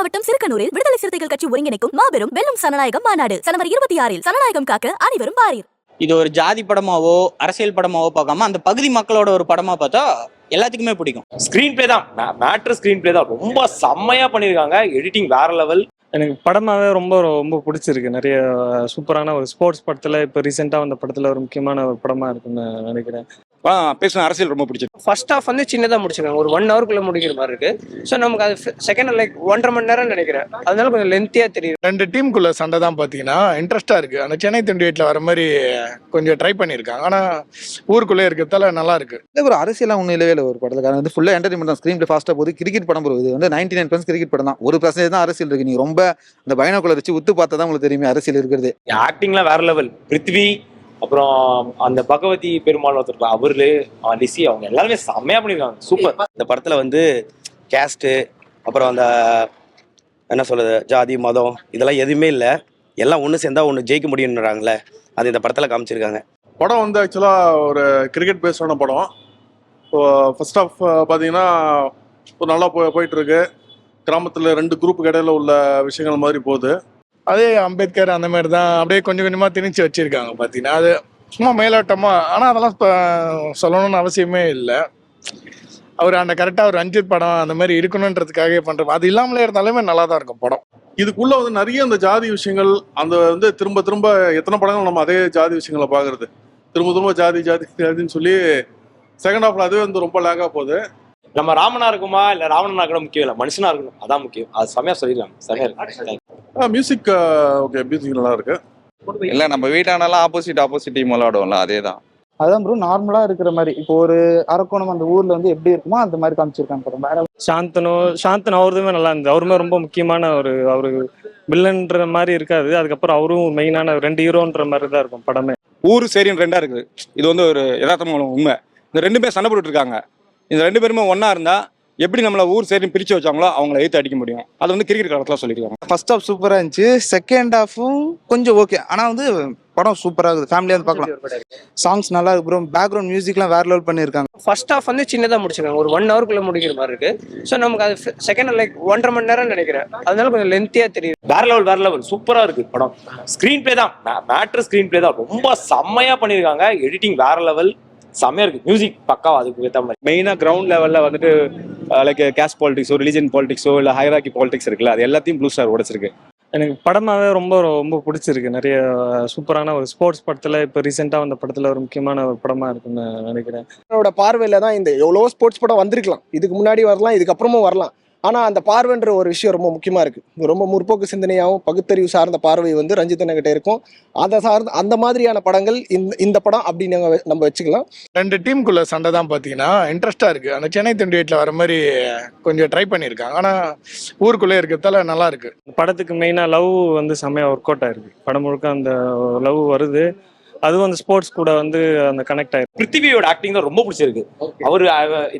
மாவட்டம் சிறுக்கனூரில் விடுதலை சிறுத்தைகள் கட்சி ஒருங்கிணைக்கும் மாபெரும் வெல்லும் சனநாயகம் மாநாடு ஜனவரி 26 சனநாயகம் காக்க அனைவரும் பாரீர். இது ஒரு ஜாதி படமாவோ அரசியல் படமாவோ பார்க்காம அந்த பகுதி மக்களோட ஒரு படமா பார்த்தா எல்லாத்துக்குமே பிடிக்கும். ஸ்கிரீன் பிளே தான் மேட்ரு, ஸ்கிரீன் பிளே தான் ரொம்ப செம்மையா பண்ணியிருக்காங்க. எடிட்டிங் வேற லெவல். எனக்கு படமாவே ரொம்ப ரொம்ப பிடிச்சிருக்கு. நிறைய சூப்பரான ஒரு ஸ்போர்ட்ஸ் படத்துல இப்போ ரீசெண்டாக வந்த படத்துல ஒரு முக்கியமான ஒரு படமா இருக்குன்னு நினைக்கிறேன். பேசுன அரசியல் ரொம்ப பிடிச்சிருக்கு. ஃபர்ஸ்ட் ஹாஃப் வந்து சின்னதாக முடிச்சிருக்காங்க, ஒரு 1 ஹவருக்குள்ள முடிக்கிற மாதிரி இருக்கு. ஸோ நமக்கு அது செகண்ட் லைக் 1.5 மணி நேரம் நினைக்கிறேன். அதனால கொஞ்சம் லென்த்தியா தெரியும். 2 டீமுக்குள்ள சண்டை தான் பார்த்தீங்கன்னா இன்ட்ரெஸ்டா இருக்கு. அந்த சென்னை 28 வர மாதிரி கொஞ்சம் ட்ரை பண்ணியிருக்காங்க. ஆனா ஊருக்குள்ளே இருக்கிறதால நல்லா இருக்கு. ஒரு அரசியலாம் ஒன்றும் இல்லவே இல்லை ஒரு படத்துல. வந்து ஃபுல்லாக என்டர்டைன்மெண்ட் தான். ஸ்க்ரீன் பிளே ஃபாஸ்ட்டாக போகுது. கிரிக்கெட் படம் போகுது. இது வந்து 99% கிரிக்கெட் படம் தான். 1% தான் அரசியல் இருக்கு. நீங்க ரொம்ப அந்த பைனாக்குள்ள வச்சு உத்து பார்த்தா தான் உங்களுக்கு தெரியுமே அரசியல் இருக்கிறது. ஆக்டிங்லாம் வேற லெவல். பிருத்வி, அப்புறம் அந்த பகவதி பெருமாள் ஒருத்தர், அவரு, லிசி, அவங்க எல்லாருமே செம்மையா பண்ணிருக்காங்க. சூப்பர். இந்த படத்துல வந்து கேஸ்ட்டு, அப்புறம் அந்த என்ன சொல்றது, ஜாதி மதம் இதெல்லாம் எதுவுமே இல்லை. எல்லாம் ஒன்று சேர்ந்தா ஒன்று ஜெயிக்க முடியும்ன்றாங்களே, அது இந்த படத்துல காமிச்சிருக்காங்க. படம் வந்து ஆக்சுவலாக ஒரு கிரிக்கெட் பேஸ்டான படம். ஃபர்ஸ்ட் ஆஃப் பார்த்தீங்கன்னா ஒரு நல்லா போயிட்டு இருக்கு. கிராமத்தில் 2 குரூப்புக்கு இடையில உள்ள விஷயங்கள் மாதிரி போகுது. அதே அம்பேத்கர் அந்த மாதிரி தான் அப்படியே கொஞ்சம் கொஞ்சமா திணிச்சு வச்சிருக்காங்க பார்த்தீங்கன்னா. அது சும்மா மேலோட்டமா. ஆனா அதெல்லாம் சொல்லணும்னு அவசியமே இல்லை. அவர் அந்த கரெக்டாக ஒரு ரஞ்சித் படம் அந்த மாதிரி இருக்கணுன்றதுக்காகவே பண்றோம். அது இல்லாமலே இருந்தாலுமே நல்லா தான் இருக்கும் படம். இதுக்குள்ள வந்து நிறைய அந்த ஜாதி விஷயங்கள், அந்த வந்து திரும்ப திரும்ப எத்தனை படங்கள் நம்ம அதே ஜாதி விஷயங்களை பார்க்கறது, திரும்ப திரும்ப ஜாதி ஜாதி ஜாதின்னு சொல்லி செகண்ட் ஹாஃப்ல அதுவே வந்து ரொம்ப லேக்கா போகுது. நம்ம ராமனா இருக்குமா இல்ல ராவணனா கூட முக்கியம் இல்லை, மனுஷனா இருக்கணும், அதான் முக்கியம். அது செம்மையா சொல்லிருக்காங்க. சரியா இருக்கு. மியூசிக் ஓகே, மியூசிக் நல்லா இருக்கு. இல்லை, நம்ம வீட்டானாலும் ஆப்போசிட் டீம் விளாடுவோம்ல, அதே தான். அதான் ப்ரோ நார்மலா இருக்கிற மாதிரி. இப்போ ஒரு அரக்கோணம் அந்த ஊர்ல வந்து எப்படி இருக்குமோ அந்த மாதிரி காமிச்சிருக்காங்க படம். வேற சாந்தனு அவருதுமே நல்லா இருந்தது. அவருமே ரொம்ப முக்கியமான அவரு வில்லன்ற மாதிரி இருக்காது. அதுக்கப்புறம் அவரும் மெயினான 2 ஹீரோன்ற மாதிரி தான் இருக்கும் படமே. ஊர் சரின்னு 2 இருக்குது. இது வந்து ஒரு யதார்த்தமான உண்மை. இந்த 2 பேர் சண்டை போட்டுட்டு இருக்காங்க. இந்த 2 பேருமே ஒன்னா இருந்தா எப்படி நம்மள ஊர் சரின்னு பிரிச்சு வச்சாங்களோ அவங்கள எழுத்து அடிக்க முடியும். அது வந்து கிரிக்கெட் காலத்துல சொல்லியிருக்காங்க. ஃபர்ஸ்ட் ஹாஃப் சூப்பராக இருந்துச்சு. செகண்ட் ஹாஃபும் கொஞ்சம் ஓகே. ஆனால் வந்து படம் சூப்பராக இருக்குது. ஃபேமிலியாக வந்து பார்க்கலாம். சாங்ஸ் நல்லா இருக்கு ப்ரோ. பேக்ரவுண்ட் மியூசிக்லாம் வேற லெவல் பண்ணியிருக்காங்க. ஃபர்ஸ்ட் ஹாஃப் வந்து சின்னதாக முடிச்சிருக்காங்க, ஒரு 1 ஹவருக்குள்ள முடிக்கிற மாதிரி இருக்கு. ஸோ நமக்கு அது செகண்ட் லைக் 1.5 மணி நேரம் நினைக்கிறேன். அதனால கொஞ்சம் லென்த்தியா தெரியும். வேற லெவல். சூப்பரா இருக்கு படம். ஸ்கிரீன் பிளே தான் மேட்ரு, ஸ்கிரீன் பிளே தான் ரொம்ப செம்மையா பண்ணிருக்காங்க. எடிட்டிங் வேற லெவல், செம்மையா இருக்கு. மியூசிக் பக்காவா அதுக்கு ஏற்ற மாதிரி. மெயினாக கிரவுண்ட் லெவலில் வந்துட்டு லைக் கேஸ்ட் பாலிடிக்ஸோ, ரிலிஜன் பாலிடிக்ஸோ, இல்லை ஹைராக்கி பாலிடிக்ஸ் இருக்குல்ல, அது எல்லாத்தையும் ப்ளூ ஸ்டார் உடைச்சிருக்கு. எனக்கு படமாவே ரொம்ப ரொம்ப பிடிச்சிருக்கு. நிறைய சூப்பரான ஒரு ஸ்போர்ட்ஸ் படத்துல இப்போ ரீசெண்டாக வந்த படத்துல ஒரு முக்கியமான ஒரு படமா இருக்குன்னு நினைக்கிறேன். என்னோட பார்வையில தான் இந்த எவ்வளோ ஸ்போர்ட்ஸ் படம் வந்திருக்கலாம். இதுக்கு முன்னாடி வரலாம், இதுக்கப்புறமும் வரலாம். ஆனால் அந்த பார்வைன்ற ஒரு விஷயம் ரொம்ப முக்கியமாக இருக்குது. ரொம்ப முற்போக்கு சிந்தனையாகவும் பகுத்தறிவு சார்ந்த பார்வை வந்து ரஞ்சித் அண்ணகிட்ட இருக்கும். அதை சார்ந்த அந்த மாதிரியான படங்கள் இந்த படம் அப்படின்னு நம்ம வச்சுக்கலாம். 2 டீமுக்குள்ள சண்டை தான் பார்த்தீங்கன்னா இன்ட்ரெஸ்டா இருக்கு. அந்த சென்னை 28 வர மாதிரி கொஞ்சம் ட்ரை பண்ணியிருக்காங்க. ஆனா ஊருக்குள்ளே இருக்கிறதால நல்லா இருக்கு. படத்துக்கு மெயினா லவ் வந்து செம்மையா ஒர்க் அவுட் ஆயிருக்கு. படம் முழுக்க அந்த லவ் வருது. அதுவும் அந்த ஸ்போர்ட்ஸ் கூட வந்து அந்த கனெக்ட் ஆயிருக்கு. பிருத்திவியோட ஆக்டிங் தான் ரொம்ப பிடிச்சிருக்கு. அவரு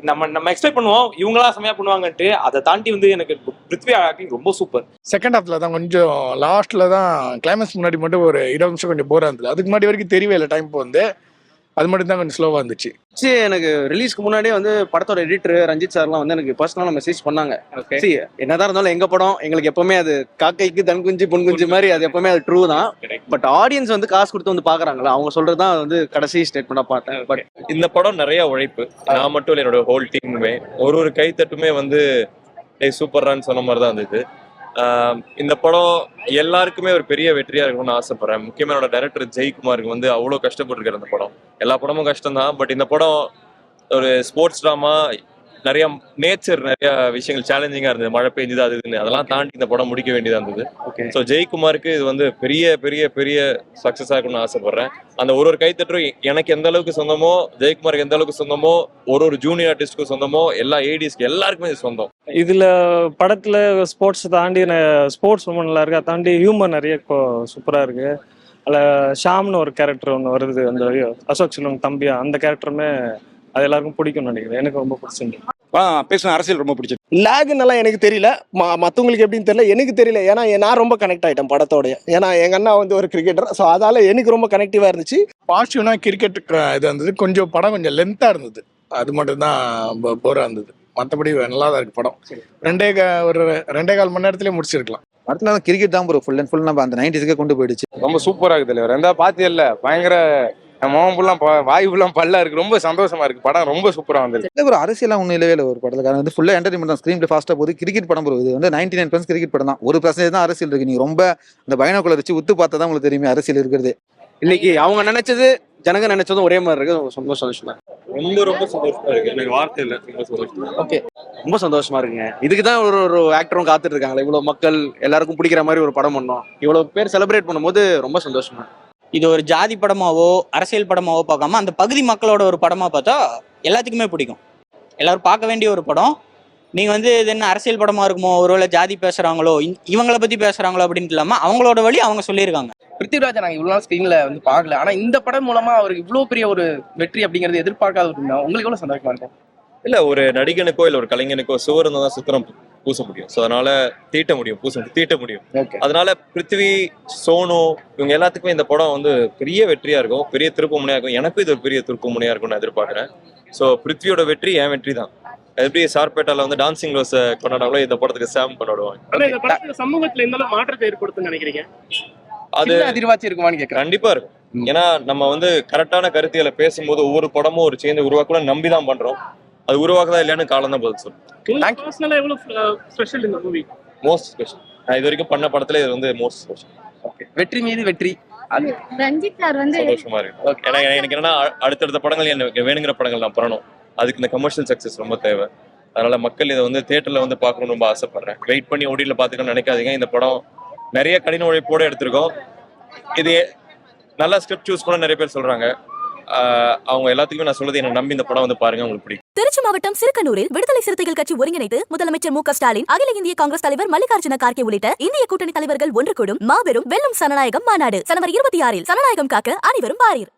நம்ம எக்ஸ்பெக்ட் பண்ணுவோம் இவங்களா செம்மையா பண்ணுவாங்கன்ட்டு. அதை தாண்டி வந்து எனக்கு பிருத்திவி ஆக்டிங் ரொம்ப சூப்பர். செகண்ட் ஹாஃப்ல தான் கொஞ்சம் லாஸ்ட்ல தான் கிளைமேக்ஸ் முன்னாடி மட்டும் ஒரு 20 நிமிஷம் கொஞ்சம் போரா இருந்தது. அதுக்கு முன்னாடி வரைக்கும் தெரியவே இல்லை டைம் வந்து. அது மட்டும் தான் கொஞ்சம் ஸ்லோவா இருந்துச்சு. எனக்கு ரிலீஸ்க்கு முன்னாடியே வந்து படத்தோட எடிட்டர் ரஞ்சித் சார்லாம் வந்து எனக்கு பர்சனலாக மெசேஜ் பண்ணாங்க. என்னதான் இருந்தாலும் எங்க படம் எங்களுக்கு எப்பவுமே அது காக்கைக்கு தன் குஞ்சு பொன் குஞ்சு மாதிரி, அது எப்பவுமே அது ட்ரூ தான். பட் ஆடியன்ஸ் வந்து காசு கொடுத்து வந்து பாக்குறாங்களா, அவங்க சொல்றதுதான் வந்து கடைசி ஸ்டேட்மெண்டா பார்த்தேன். பட் இந்த படம் நிறைய உழைப்பு. நான் மட்டும் இல்லை, என்னோட ஹோல் டீமுமே ஒரு கைத்தட்டுமே வந்து சூப்பரான்னு சொன்ன மாதிரி தான் இருந்தது. இந்த படம் எல்லாருக்குமே ஒரு பெரிய வெற்றியா இருக்கணும்னு ஆசைப்படுறேன். முக்கியமா என்னோட டைரக்டர் ஜெய்குமாருக்கு வந்து அவ்வளவு கஷ்டப்பட்டுருக்காரு இந்த படம். எல்லா படமும் கஷ்டம் தான், பட் இந்த படம் ஒரு ஸ்போர்ட்ஸ் ட்ராமா, நிறைய நேச்சர், நிறைய விஷயங்கள் சேலஞ்சிங்கா இருந்தது. மழை பெய்ஞ்சது அது இதுன்னு, அதெல்லாம் தாண்டி இந்த படம் முடிக்க வேண்டியதா இருந்தது. ஸோ ஜெய்குமாருக்கு இது வந்து பெரிய பெரிய பெரிய சக்சஸ் ஆகணும்னு ஆசைப்படுறேன். அந்த ஒரு கைத்தட்டும் எனக்கு எந்த அளவுக்கு சொந்தமோ, ஜெய்குமாருக்கு எந்த அளவுக்கு சொந்தமோ, ஒரு ஜூனியர் ஆர்டிஸ்ட்க்கு சொந்தமோ, எல்லா ஏடிஸ்க்கு எல்லாருக்குமே இது சொந்தம். இதுல படத்துல ஸ்போர்ட்ஸ் தாண்டி ஸ்போர்ட்ஸ் ரொம்ப நல்லா இருக்கு. அதை தாண்டி ஹியூமர் நிறைய சூப்பரா இருக்கு. அதில் ஷாம்னு ஒரு கேரக்டர் ஒன்று வருது, அந்த அசோக் செல்வன் தம்பியா, அந்த கேரக்டருமே அது எல்லாருக்கும் பிடிக்கும்னு நினைக்கிறேன். எனக்கு ரொம்ப பிடிச்சிருக்கு. பேசுன அரசியல் ரொம்ப பிடிச்சிருக்கு. லேகுன்னெல்லாம் எனக்கு தெரியல, மற்றவங்களுக்கு எப்படின்னு தெரியல, எனக்கு தெரியல. ஏன்னா நான் ரொம்ப கனெக்ட் ஆகிட்டேன் படத்தோடைய. ஏன்னா எங்கள் அண்ணா வந்து ஒரு கிரிக்கெட்டர். ஸோ அதால் எனக்கு ரொம்ப கனெக்டிவாக இருந்துச்சு. பாசிட்டிவ்னா கிரிக்கெட் இது இருந்தது. கொஞ்சம் படம் கொஞ்சம் லென்த்தாக இருந்தது. அது மட்டும்தான் போரா இருந்தது. மற்றபடி நல்லா தான் இருக்கு படம். ஒரு 2.25 மணி நேரத்திலே முடிச்சிருக்கலாம். படத்துல கிரிக்கெட் தான் ப்ரோ ஃபுல் அண்ட் ஃபுல் நம்ம அந்த 90s கொண்டு போயிடுச்சு. ரொம்ப சூப்பரா இருக்குது தலைவர். ரெண்டா பாத்தி இல்ல பயங்கர முகம் ஃபுல்லாம் வாய் ஃபுல்லாம் பல்லா இருக்கு. ரொம்ப சந்தோஷமா இருக்கு. படம் ரொம்ப சூப்பரா வந்திருக்கு. இல்லை ப்ரோ அரசியலாம் ஒன்றும் இல்லவே இல்லை ஒரு படத்துல. காரணம் வந்து ஃபுல்லாக என்டர்டைன்மெண்ட் தான். ஸ்க்ரீன் பிளே ஃபாஸ்ட்டாக போகுது. கிரிக்கெட் படம் ப்ரோ. இது வந்து 99% கிரிக்கெட் படம் தான். 1% தான் அரசியல் இருக்கு. நீங்க ரொம்ப அந்த பைனாகுலர் வச்சு உத்து பார்த்தா தான் உங்களுக்கு தெரியுமே அரசியல் இருக்கிறது. இன்னைக்கு அவங்க நினைச்சது ஜனங்க நினைச்சதும் ஒரே மாதிரி இருக்கு. ரொம்ப சந்தோஷமா ரொம்ப சந்தோஷமா இருக்கு. எனக்கு வார்த்தை இல்லை. ரொம்ப சந்தோஷமா. ஓகே, ரொம்ப சந்தோஷமா இருக்குங்க. இதுக்கு தான் ஒரு ஆக்டரும் காத்துட்டு இருக்காங்களே. இவ்வளவு மக்கள் எல்லாருக்கும் பிடிக்கிற மாதிரி ஒரு படம் பண்ணோம். இவ்வளவு பேர் செலிப்ரேட் பண்ணும்போது ரொம்ப சந்தோஷமா. இது ஒரு ஜாதி படமாவோ அரசியல் படமாவோ பார்க்காம அந்த பகுதி மக்களோட ஒரு படமா பார்த்தா எல்லாத்துக்குமே பிடிக்கும். எல்லாரும் பார்க்க வேண்டிய ஒரு படம். நீங்க வந்து இது என்ன அரசியல் படமா இருக்குமோ, ஒருவேளை ஜாதி பேசுறாங்களோ, இவங்கள பத்தி பேசுறாங்களோ அப்படின்னு இல்லாம அவங்களோட வழி அவங்க சொல்லியிருக்காங்க. பிருத்திவிராஜ் நாங்க இவ்வளவு நாள் ஸ்கிரீன்ல வந்து பார்க்கல. ஆனா இந்த படம் மூலமா அவருக்கு இவ்வளவு பெரிய ஒரு வெற்றி அப்படிங்கிறது எதிர்பார்க்காத ஒரு விஷயம். உங்களுக்கு எவ்வளவு சந்தோஷமா இருக்கும்? இல்ல ஒரு நடிகனுக்கோ இல்ல ஒரு கலைஞனுக்கோ சுவர் இருந்தா தான் சித்திரம் பூச முடியும். ஸோ அதனால தீட்ட முடியும். அதனால பிருத்திவி, சோனு இவங்க எல்லாத்துக்குமே இந்த படம் வந்து பெரிய வெற்றியா இருக்கும். பெரிய திருப்பு முனையா இருக்கும். எனக்கும் இது ஒரு பெரிய திருப்பு முனையா இருக்கும்னு நான் எதிர்பார்க்கிறேன். ஸோ பிருத்திவியோட வெற்றி என் வெற்றி தான். எப்படி சார்பேட்டால வந்து டான்சிங் ரோஸ் கொண்டாடாங்களோ இந்த படத்துக்கு சாம் கொண்டாடுவாங்க. சமூகத்துல எந்த மாற்றத்தை ஏற்படுத்துன்னு நினைக்கிறீங்க? அது அதிர்வாச்சி இருக்குமான்னு கேட்கறேன். கண்டிப்பா இருக்கும். ஏன்னா நம்ம வந்து கரெக்டான கருத்தியலை பேசும்போது ஒவ்வொரு படமும் ஒரு சேஞ்ச் உருவாக்கலாம் நம்பி தான் பண்றோம். அது உருவாக்குதா இல்லையான்னு காலம் தான் பதில் சொல்லும். Most special. நான் இது வரைக்கும் பண்ண படத்துல இது வந்து மோஸ்ட் ஸ்பெஷல். வெற்றி மீது வெற்றி. ரஞ்சித் சார் வந்து சந்தோஷமா இருக்கு. ஏன்னா எனக்கு என்னன்னா அடுத்தடுத்த படங்கள் எனக்கு வேணுங்கிற படங்கள் நான் பண்ணணும். அதுக்கு இந்த கமர்ஷியல் சக்சஸ் ரொம்ப தேவை. அதனால மக்கள் இதை வந்து தியேட்டர்ல வந்து பார்க்கணும்னு ரொம்ப ஆசைப்படுறேன். வெயிட் பண்ணி ஓடியில் பார்த்துக்கணும்னு நினைக்காதீங்க. இந்த படம் நிறைய கடின உழைப்போடு எடுத்திருக்கோம். இது நல்லா ஸ்கிரிப்ட் சூஸ் பண்ண நிறைய பேர் சொல்றாங்க. அவங்க எல்லாத்துக்குமே நான் சொல்றது என்ன நம்பி இந்த படம் வந்து பாருங்க, உங்களுக்கு பிடிக்கும். திருச்சி மாவட்டம் சிறுக்கனூரில் விடுதலை சிறுத்தைகள் கட்சி ஒருங்கிணைத்து முதலமைச்சர் மு.க. ஸ்டாலின், அகில இந்திய காங்கிரஸ் தலைவர் மல்லிகார்ஜுன கார்கே உள்ளிட்ட இந்திய கூட்டணி தலைவர்கள் ஒன்று கூடும் மாபெரும் வெல்லும் சனநாயகம் மாநாடு ஜனவரி 26 சனநாயகம் காக்க அனைவரும் பாரீர்.